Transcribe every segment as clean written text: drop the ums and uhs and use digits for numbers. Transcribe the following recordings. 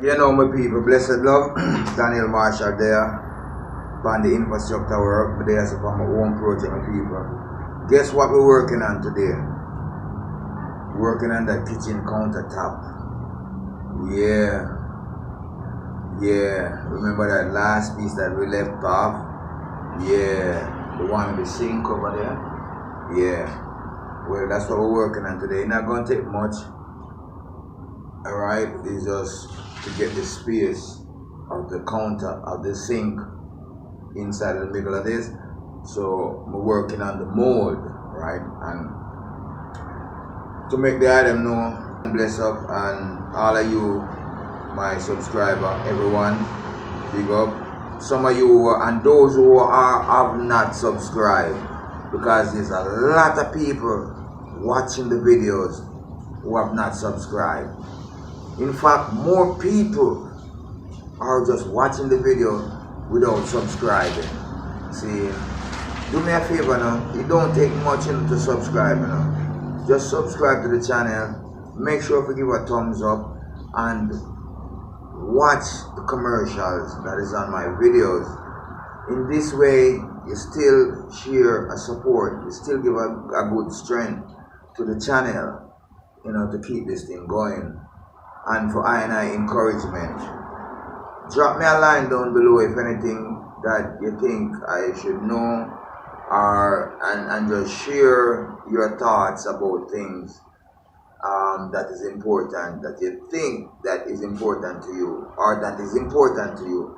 You know my people, blessed love, Daniel Marshall there, on the infrastructure work, but there's for my own project, my people. Guess what we're working on today? Working on that kitchen countertop. Yeah, remember that last piece that we left off? Yeah, the one with the sink over there? Yeah, well that's what we're working on today. Not gonna take much. Alright, it's just to get the space of the counter, of the sink inside of the middle of this. So we're working on the mold, right? And to make the item know, bless up, and all of you, my subscriber, everyone, big up. Some of you and those who have not subscribed, because there's a lot of people watching the videos who have not subscribed. In fact, more people are just watching the video without subscribing. See, do me a favor now, it don't take much to subscribe now. Just subscribe to the channel, make sure to give a thumbs up, and watch the commercials that is on my videos. In this way, you still share a support, you still give a good strength to the channel, you know, to keep this thing going. And for I encouragement, drop me a line down below if anything that you think I should know, or and just share your thoughts about things that is important, that you think that is important to you, or that is important to you,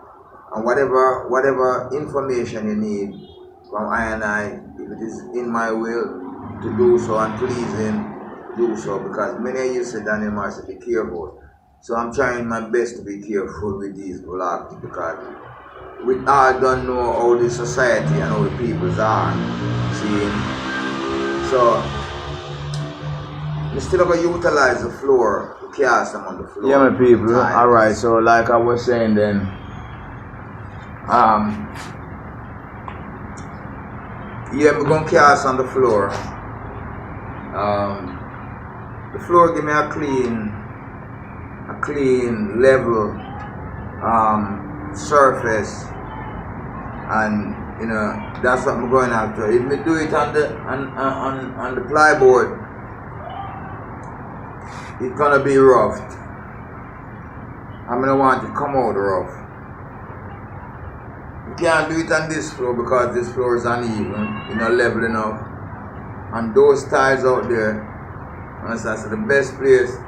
and whatever information you need from I, if it is in my will to do so and pleasing, do so, because many of you say, Daniel Marshall, be careful. So I'm trying my best to be careful with these vlogs, because we all don't know how the society and how the peoples are. See? So we still going to utilize the floor to cast them on the floor. Yeah, my people. Alright, so like I was saying then, yeah, we're going to cast on the floor. The floor give me a clean level surface, and you know that's what I'm going after. If we do it on the plyboard, it's gonna be rough. I'm gonna want to come out rough. You can't do it on this floor because this floor is uneven, you know, level enough. And those tiles out there, that's the best place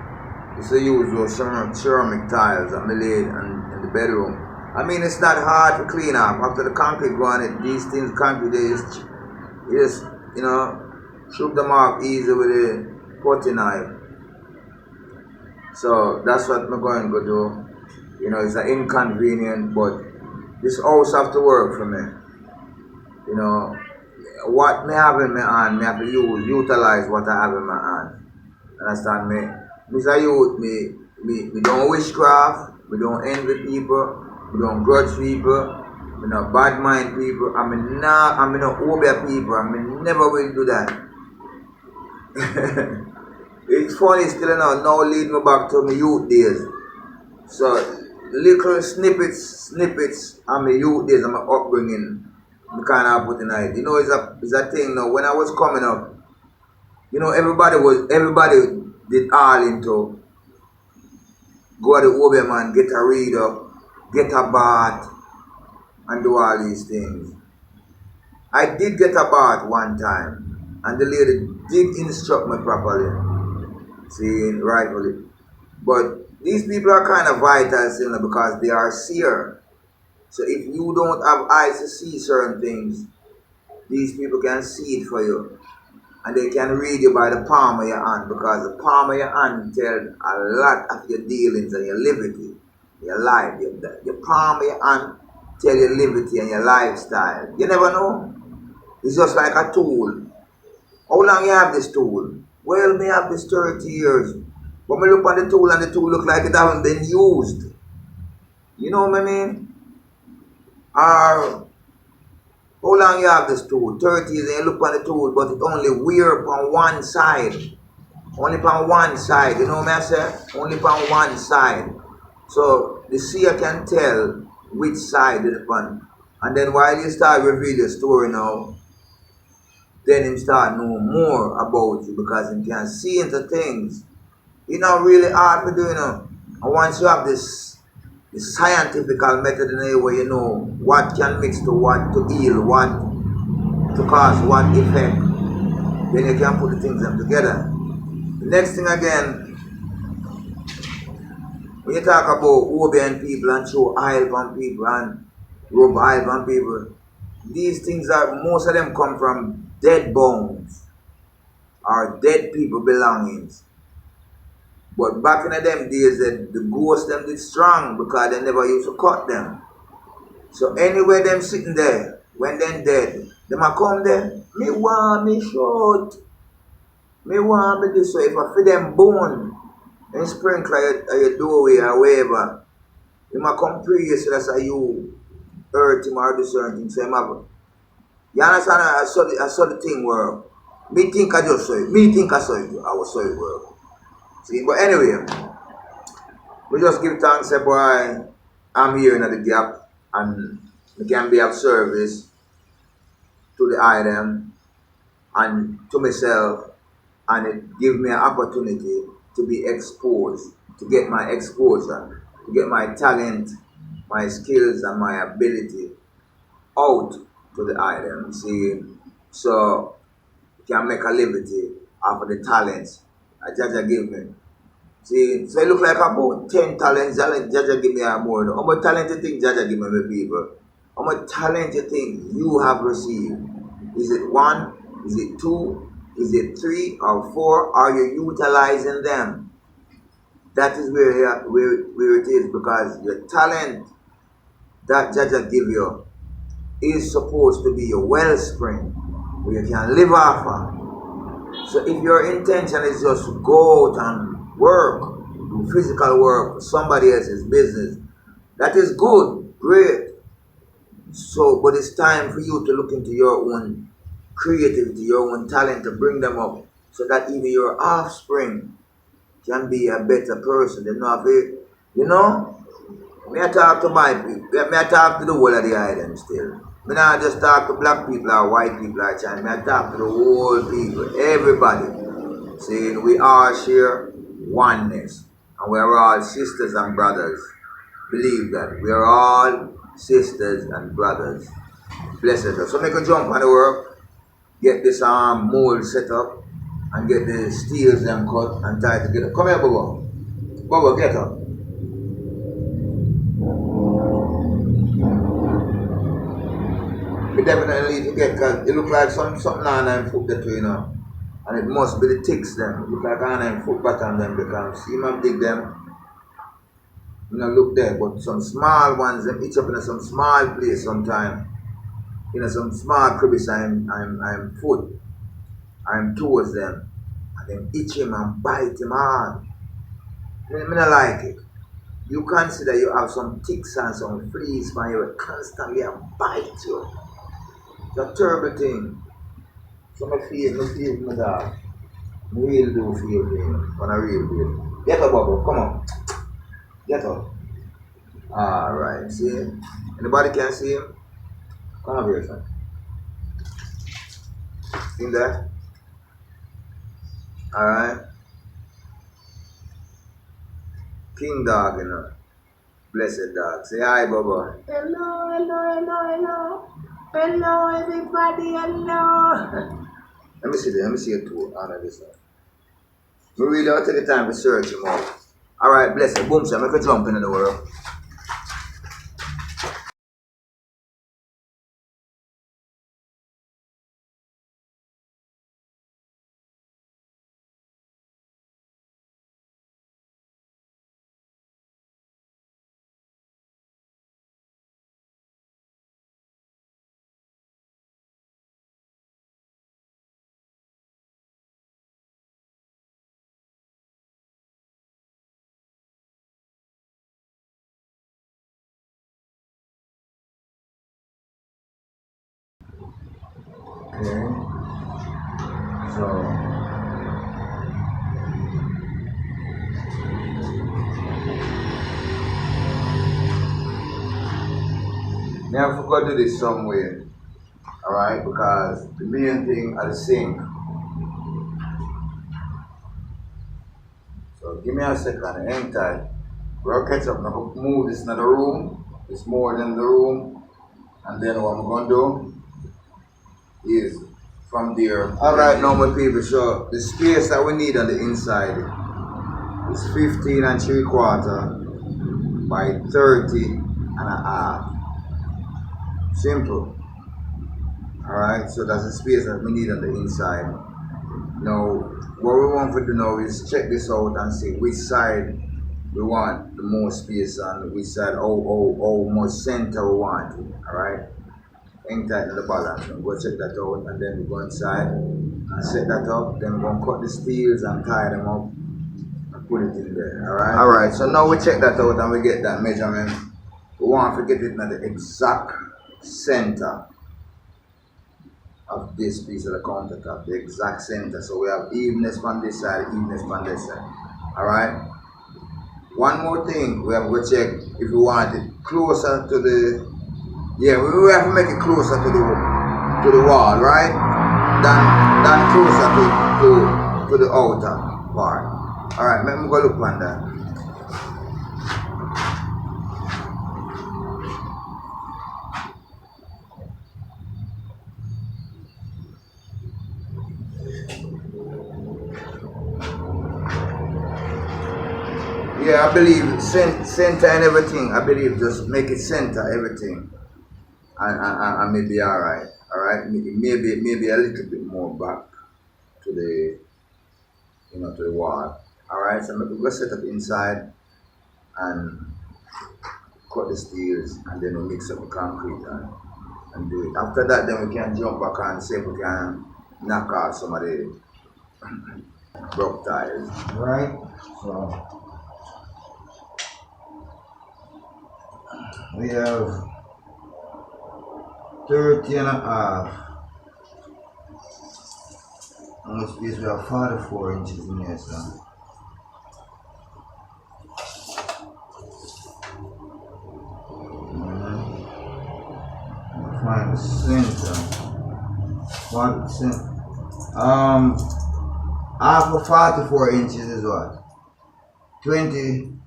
is to use those ceramic tiles that we laid in the bedroom. I mean, it's not hard to clean up. After the concrete go on it, these things, concrete, you just, you know, shoot them off easy with a putty knife. So that's what I'm going to do. You know, it's an inconvenient, but this house have to work for me. You know, what me have in my hand, me have to utilize what I have in my hand. Understand me? Mr. Youth, me don't witchcraft, we don't envy people, we don't grudge people, we don't bad mind people, I'm not obey people, I never will do that. It's funny still now lead me back to my youth days. So little snippets of my youth days, of my upbringing, I kind of put in it. You know, it's a thing now. When I was coming up, you know, everybody did all into go to the Obe man, get a read up, get a bath, and do all these things. I did get a bath one time, and the lady did instruct me properly, see, rightfully. But these people are kind of vital, you know, because they are seer. So if you don't have eyes to see certain things, these people can see it for you. And they can read you by the palm of your hand, because the palm of your hand tells a lot of your dealings and your liberty, your life. Your palm of your hand tells your liberty and your lifestyle. You never know. It's just like a tool. How long you have this tool? Well, me have this 30 years. But me look on the tool and the tool look like it haven't been used. You know what I mean? Or how long you have this tool? 30 years and you look on the tool, but it only wear on one side. Only on one side. You know what I say? Only on one side. So the seer can tell which side is upon. And then while you start reveal your story now, then him start know more about you because he can see into things. It's not really hard to do, you know. And once you have this scientific method in a way, you know what can mix to what to heal, what to cause what effect, then you can put the things them together. The next thing again, when you talk about obeah people and show oil on people and rub oil on people, these things are, most of them come from dead bones or dead people belongings. But back in them days, the ghosts them did strong because they never used to cut them. So anywhere them sitting there, when them dead, them a come there, me want me short, me want me this. So if I feed them bone, and sprinkle at your doorway or wherever, you might come pray you so that's how you hurt him or do certain things. So you understand? I saw the thing where me think I just saw it. Me think I saw it. I was saw it work. See, but anyway, we just give thanks, boy. I'm here in the gap and we can be of service to the item and to myself, and it give me an opportunity to be exposed, to get my exposure, to get my talent, my skills and my ability out to the item. See, so you can make a living off of the talents that Jaja give me. See, so it look like about 10 talents Jaja give me more. How much talent you think Jaja give me, people? How much talent you think you have received? Is it 1? Is it 2? Is it 3 or 4? Are you utilizing them? That is where it is, because your talent that Jaja give you is supposed to be your wellspring where you can live off of. So if your intention is just to go out and work, do physical work for somebody else's business, that is good, great. So, but it's time for you to look into your own creativity, your own talent, to bring them up so that even your offspring can be a better person. They know if it, you know, me I talk to my people, me I talk to the whole of the island still. Me not just talk to black people or white people or China, me I talk to the whole people, everybody, saying we all share oneness and we are all sisters and brothers. Believe that. We are all sisters and brothers. Blessed. So make a jump on the work, get this mold set up, and get the steels them cut and tie together. Come here, Bubba. Bubba, get up. We definitely need to get, because it look like something on them foot that way, you know. And it must be the ticks them. It look like on them foot pattern them, because see man dig them. You know, look there, but some small ones, them itch up in some small place sometime. You know, some small crevice I'm foot. I'm towards them. And then itch him and bite him hard. I don't like it. You consider you have some ticks and some fleas, man, you will constantly and bite you. It's a terrible thing. So I feel my dog. I really do feel pain. On a real deal. Get up, Bubble, come on. Get up. Alright, see him? Anybody can see him? Come over here, son. In there? Alright. King dog, you know. Blessed dog. Say hi, Bubba. Hello. Hello, everybody, hello. Let me see it too. Honor this one. We really don't take the time to search him out. Alright, blessed. Boom, sir. Make a jump into the world. Okay. So Now I forgot to do this somewhere. Alright, because the main thing are the sink. So give me a second, hang tight. We'll catch up. Now move this in the room. It's more than the room. And then what I'm gonna do is from there. Alright now my people, so the space that we need on the inside is 15 and 3/4 by 30 and a half. Simple. Alright, so that's the space that we need on the inside. Now what we want to do now is check this out and see which side we want the most space on, which side, how much center we want. Alright, hang tight in the balance. Go check that out, and then we go inside and set that up. Then we're going to cut the steels and tie them up and put it in there. Alright, so now we check that out and we get that measurement. We want to get it in the exact center of this piece of the countertop, the exact center. So we have evenness from this side, evenness from this side. Alright. One more thing, we have to check if we want it closer to the, yeah, we have to make it closer to the wall, right? Than closer to the outer part. Alright, let me go look on that. Yeah, I believe center and everything. I believe just make it center everything, and maybe alright. Alright, maybe a little bit more back to the, to the wall. Alright, so we'll set up inside and cut the steels, and then we'll mix up the concrete and do it. After that, then we can jump back and see if we can knock out some of the broke tiles. Right, so we have 30 and a half. On this piece we have 44 inches in here, so. Find the center. What center? Half of 44 inches is what? 22.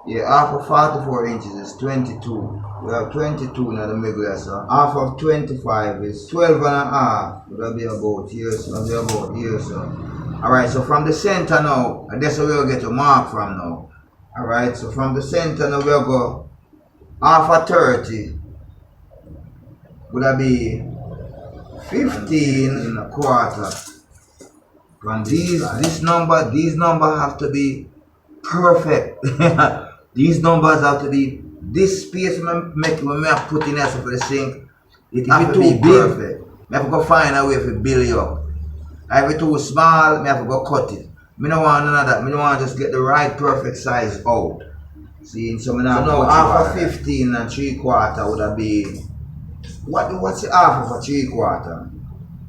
Yeah, half of 44 inches is 22. We have 22 in the middle there, so half of 25 is 12 and a half. That'll be about here, so. Alright, so from the center now, and that's where we'll get a mark from now. Alright, so from the center now we'll go half of 30. Would that be 15 and a quarter? From these numbers have to be perfect. These numbers have to be, this space when I put in there for the sink, it have to be perfect. I have to go find a way to build it up. If it's too small, I have to go cut it. I don't want none of that. I don't want to just get the right perfect size out. See, so now half of 15 and 3/4 would have be, what's the half of a 3/4?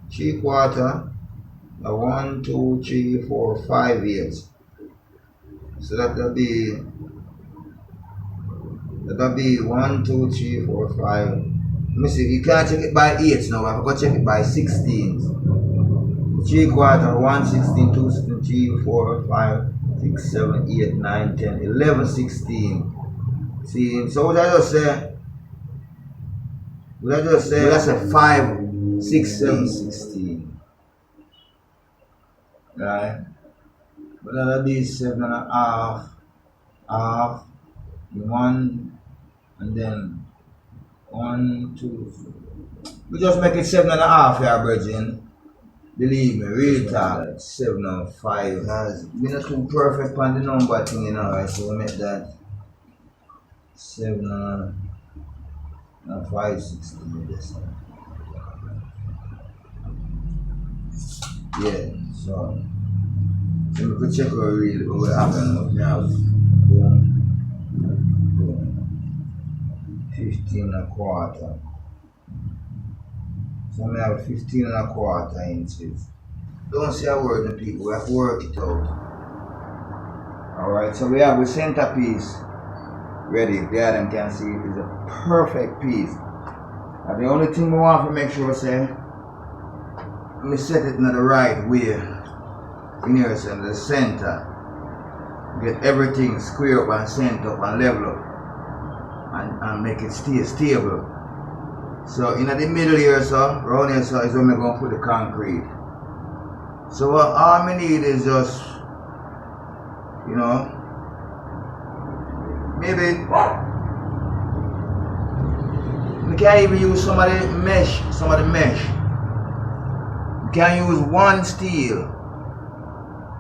3/4, 1, 2, 3, 4, 5 years. So that'll be 1, 2, 3, 4, 5. Let me see, you can't check it by 8 now, I have to go check it by 16. 3/4, 1, 16, 2, 16, 3, 4, 5, 6, 7, 8, 9, 10, 11, 16. See, so what I just say? That's a 5, 6, 7, 16. Right? But that'll be 7 and a half, 1, and then 1, 2, 3. We just make it 7 and a half here, Virgin. Believe me, real talk. 7 and 5. We're not too perfect on the number thing, right? So we make that 7 and 5, 16. Yeah, so we could check what will happen now. Boom. 15 and a quarter. So I have 15 and a quarter inches. Don't say a word to people, we have to work it out. Alright, so we have the centerpiece ready. There them can see it is a perfect piece. And the only thing we want to make sure say, me set it in the right way. In here, so in the center. Get everything square up and center up and level up. And make it stay stable. So in the middle here, so around here, so is when we're going to put the concrete. So all we need is just, you know, maybe we can't even use some of the mesh. We can use one steel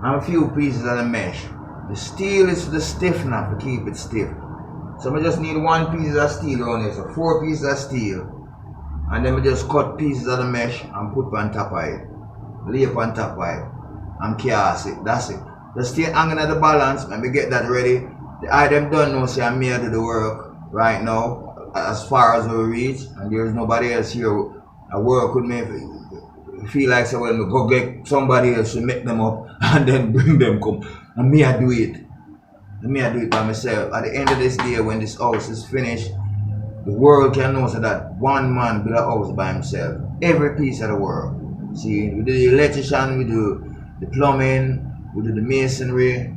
and a few pieces of the mesh. The steel is the stiffener to keep it stiff. So we just need one piece of steel around here, so 4 pieces of steel. And then we just cut pieces of the mesh and put on top of it. Lay up on top of it. And cast it. That's it. Just stay hanging at the balance and we get that ready. The item done now, say I'm here to the work right now, as far as we reach. And there's nobody else here at work with me. Feel like so when we go get somebody else to make them up and then bring them come. And me I do it. And me I do it by myself. At the end of this day, when this house is finished, the world can know so that one man build a house by himself. Every piece of the work. See, we do the electrician, we do the plumbing, we do the masonry,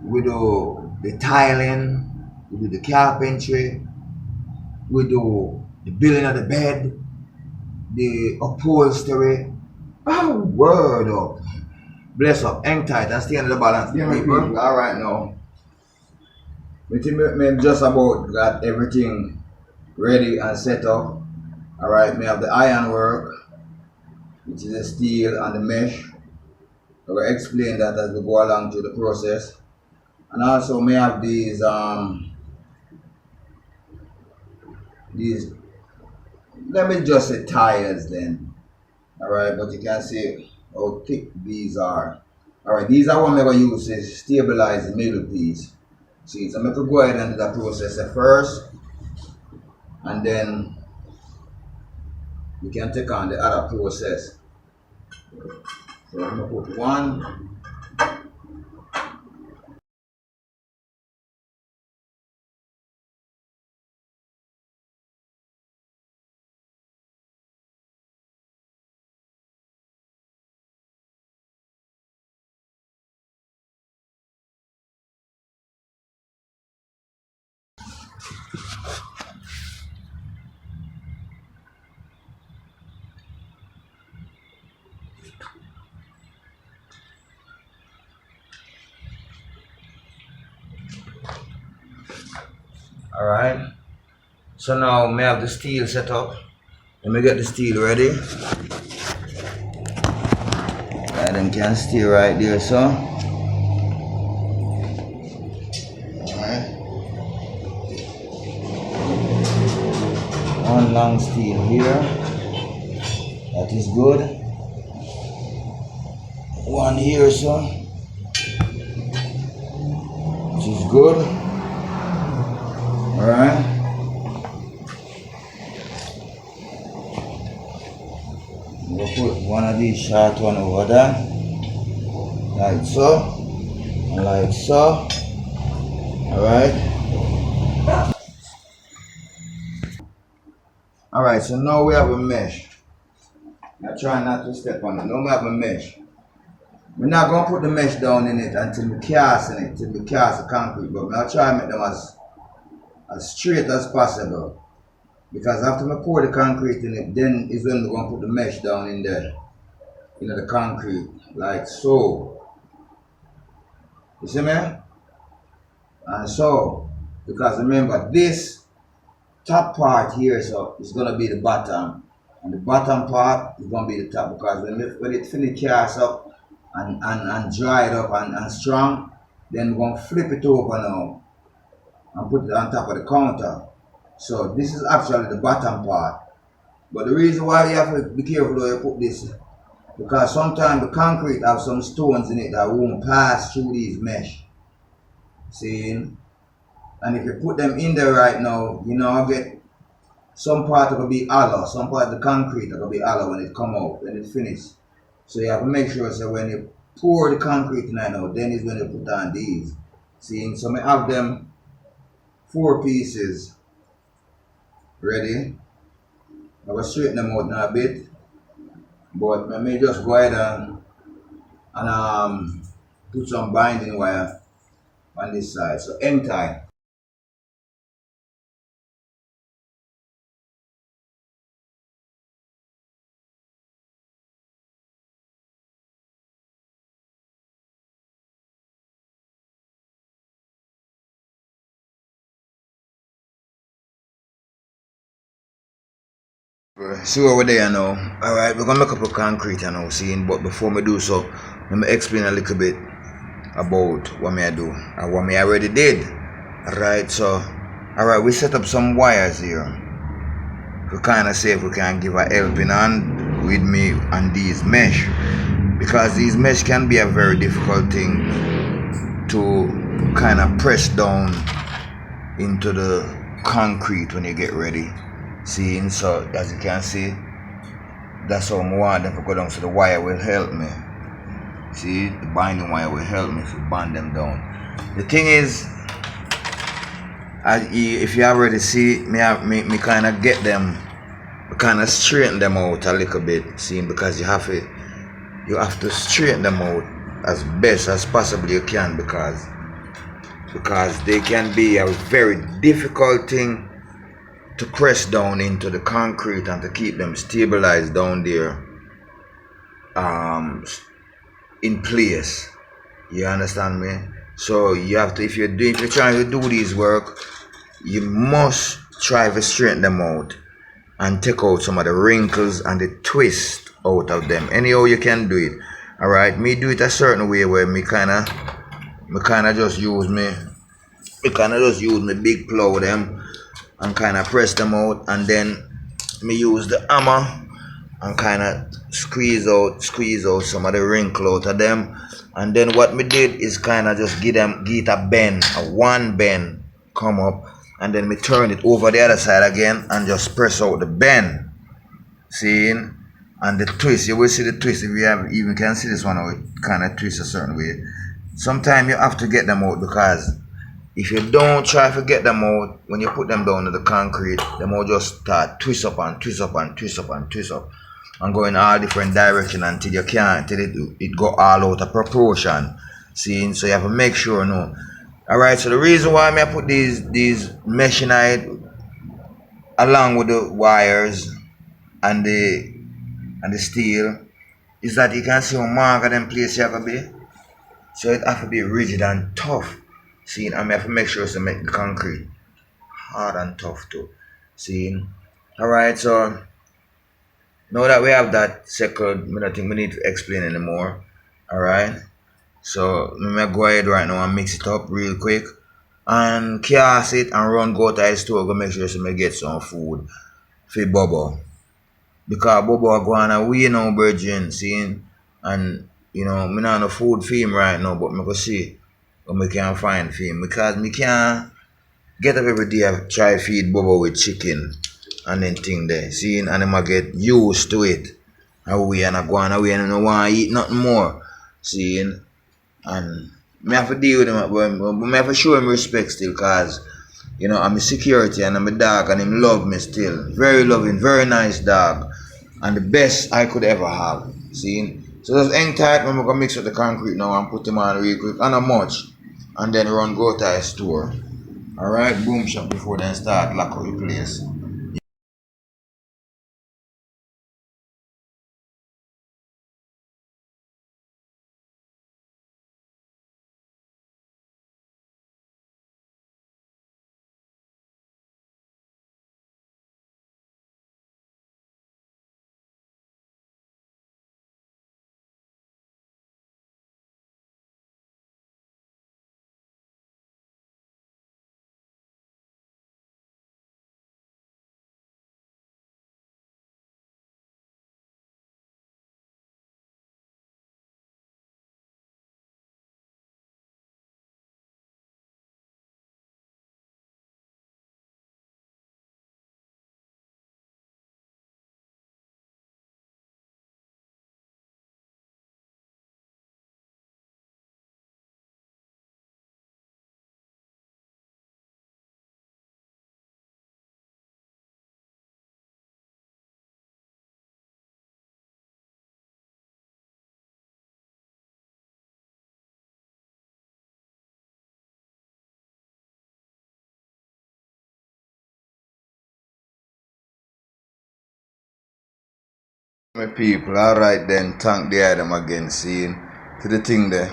we do the tiling, we do the carpentry, we do the building of the bed, the upholstery. Oh, word up. Bless up, hang tight and stay on the balance. Yeah, people. Alright now. We think we just about got everything ready and set up. Alright, we have the ironwork, which is the steel and the mesh. I will explain that as we go along through the process. And also we have these let me just say tires then. Alright, but you can see how thick these are. Alright, these are what I'm going to use to stabilize the middle piece. See, so I'm going to go ahead and do the process at first, and then we can take on the other process. So I'm going to put one. Alright, so now we have the steel set up. Let me get the steel ready. And then can stay right there, so. Alright. One long steel here. That is good. One here, so. Which is good. Alright. We'll put one of these short one over there. Like so. And like so. Alright. Alright, so now we have a mesh. Now try not to step on it. Now we have a mesh. We're not going to put the mesh down in it until we cast in it, till we cast the concrete, but I'll try to make them as straight as possible, because after we pour the concrete in it, then is when we're going to put the mesh down in there, you know, the concrete, like so. You see me? And so, because remember, this top part here, so it's going to be the bottom, and the bottom part is going to be the top, because when it finish cast up and dry it up and strong, then we're going to flip it over now and put it on top of the counter. So this is actually the bottom part. But the reason why you have to be careful when you put this, because sometimes the concrete have some stones in it that won't pass through these mesh. See? And if you put them in there right now, you know, get some part will be hollow, some part of the concrete will be hollow when it come out, when it finished. So you have to make sure, so when you pour the concrete in now, then is when you put on these. See? So I have them 4 pieces ready. I will straighten them out now a bit, but I may just go ahead and put some binding wire on this side. So end tie. See what we're there now. Alright, we're gonna make up a concrete and now seeing, but before we do so, let me explain a little bit about what me I do and what me already did. Alright, so we set up some wires here to kind of see if we can give a helping hand with me on these mesh, because these mesh can be a very difficult thing to kind of press down into the concrete when you get ready. Seeing, so as you can see, that's how I want them to go down, so the wire will help me. See, the binding wire will help me to band them down. The thing is, if you already see me kind of get them, kind of straighten them out a little bit. See, because you have to straighten them out as best as possible you can, because they can be a very difficult thing to press down into the concrete and to keep them stabilized down there in place. You understand me? So you have to, if you're trying to do this work, you must try to straighten them out and take out some of the wrinkles and the twist out of them. Anyhow you can do it. Alright, me do it a certain way where me kinda just use me big plow them and kind of press them out, and then me use the hammer and kind of squeeze out some of the wrinkle out of them. And then what me did is kind of just get a bend, one bend come up, and then me turn it over the other side again and just press out the bend. Seeing? And the twist, you will see the twist. If you even can see this one, how it kind of twists a certain way. Sometimes you have to get them out, because if you don't try to get them out, when you put them down to the concrete, them will just start twist up and twist up and twist up and twist up and go in all different directions until you can't, till it go all out of proportion. See, so you have to make sure, no. Alright, so the reason why I put these meshing it along with the wires and the steel is that you can see how mark of them place you have to be. So it have to be rigid and tough. See, and I have to make sure to make the concrete hard and tough too. See? Alright, so now that we have that settled, I don't think we need to explain anymore. Alright? So I'm gonna go ahead right now and mix it up real quick and cast it and run go to the store, go make sure to get some food for Bobo. Because Bobo go on away now, virgin, seeing, and you know, me not no food for him right now, but me go see what me can find for him, because me can't get up every day and try feed Bobo with chicken and then thing there, seeing, and him get used to it. Away and I go on away and I don't want to eat nothing more, seeing, and me have to deal with him, but me have to show him respect still, cause you know, I'm a security and I'm a dog and him love me still. Very loving, very nice dog. And the best I could ever have. See? So just hang tight when we're gonna mix up the concrete now and put him on real quick. And not much. And then run go to a store. Alright, boom shop before then start lock up the place. My people, alright then, thank the item again, seeing to the thing there.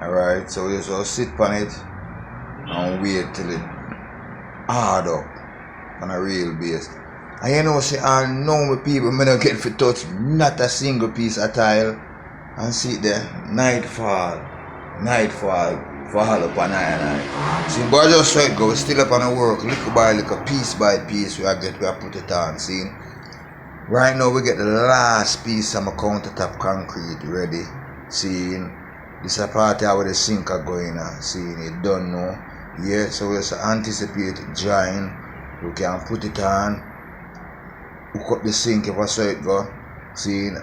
Alright, so we just sit on it and wait till it hard up on a real base. And you know, say, I know my people, I don't get to touch not a single piece of tile. And see there, nightfall, fall upon I. See, but just so it goes, still up on the work, little by little, piece by piece, we put it on, see. Right now we get the last piece of my countertop concrete ready, seeing. This is a part where the sink are going on, seeing it done now. Yeah, so we just anticipate drying. We can put it on, hook up the sink if I saw it go, seeing.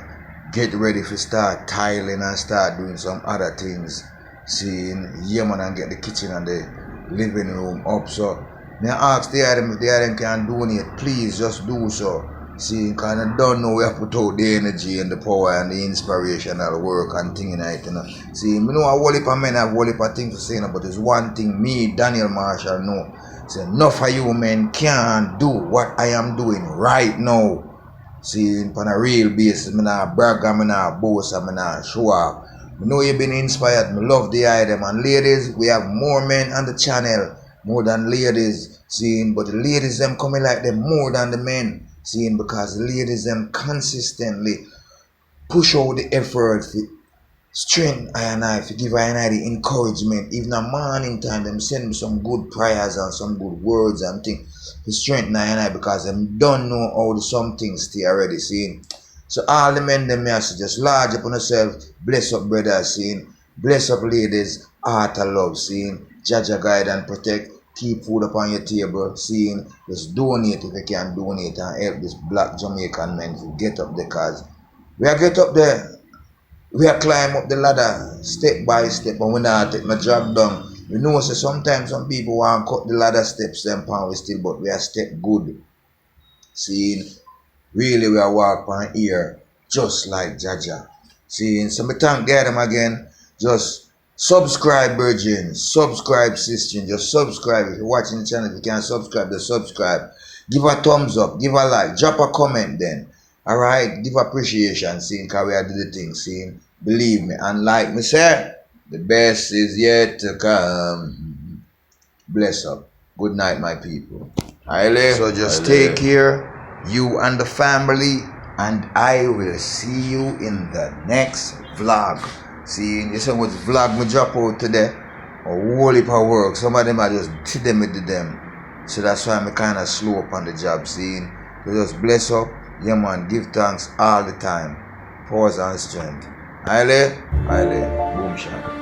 Get ready to start tiling and start doing some other things. Seeing, yeah man, and get the kitchen and the living room up. So, I ask the item if the item can donate, please just do so. See, because I don't know where to put out the energy and the power and the inspirational work and thing in it, you know. See, I know a whole heap of men have a whole heap of things to say, but there's one thing me, Daniel Marshall, know. See, enough of you men can't do what I am doing right now. See, on a real basis, I not brag, I not boast, I not show off. I know you've been inspired, I love the item. And ladies, we have more men on the channel, more than ladies. See, but the ladies them coming like them more than the men. See, because the ladies them consistently push out the effort, strength I to give I the encouragement. Even a morning time, them send me some good prayers and some good words and things to strengthen I because them don't know how some things stay already, seeing. So all the men them here just large upon yourself, bless up brothers, seeing, bless up ladies, heart of love, seeing, Jaja guide and protect, keep food upon your table, seeing, just donate if you can donate and help this black Jamaican men to get up there, cause we are get up there. We are climb up the ladder step by step, and we not take my job down. We know so sometimes some people want to cut the ladder steps them pound we still, but we are step good. Seeing, really we are walk on here just like Jaja. Seeing, so me thank God them again. Just subscribe, virgin, subscribe, sister, just subscribe. If you're watching the channel, if you can't subscribe, just subscribe. Give a thumbs up, give a like, drop a comment then. Alright, give appreciation, seeing, because we are doing the thing, seeing, believe me, and like me say, the best is yet to come. Bless up. Good night, my people. So just take care, you and the family, and I will see you in the next vlog. See, you see what vlog me drop out today? A whole heap of work. Some of them I just did them with them. So that's why I'm kind of slow up on the job, seeing. So just bless up. Yeah man, give thanks all the time. Pause and strength. Aile, boom shot.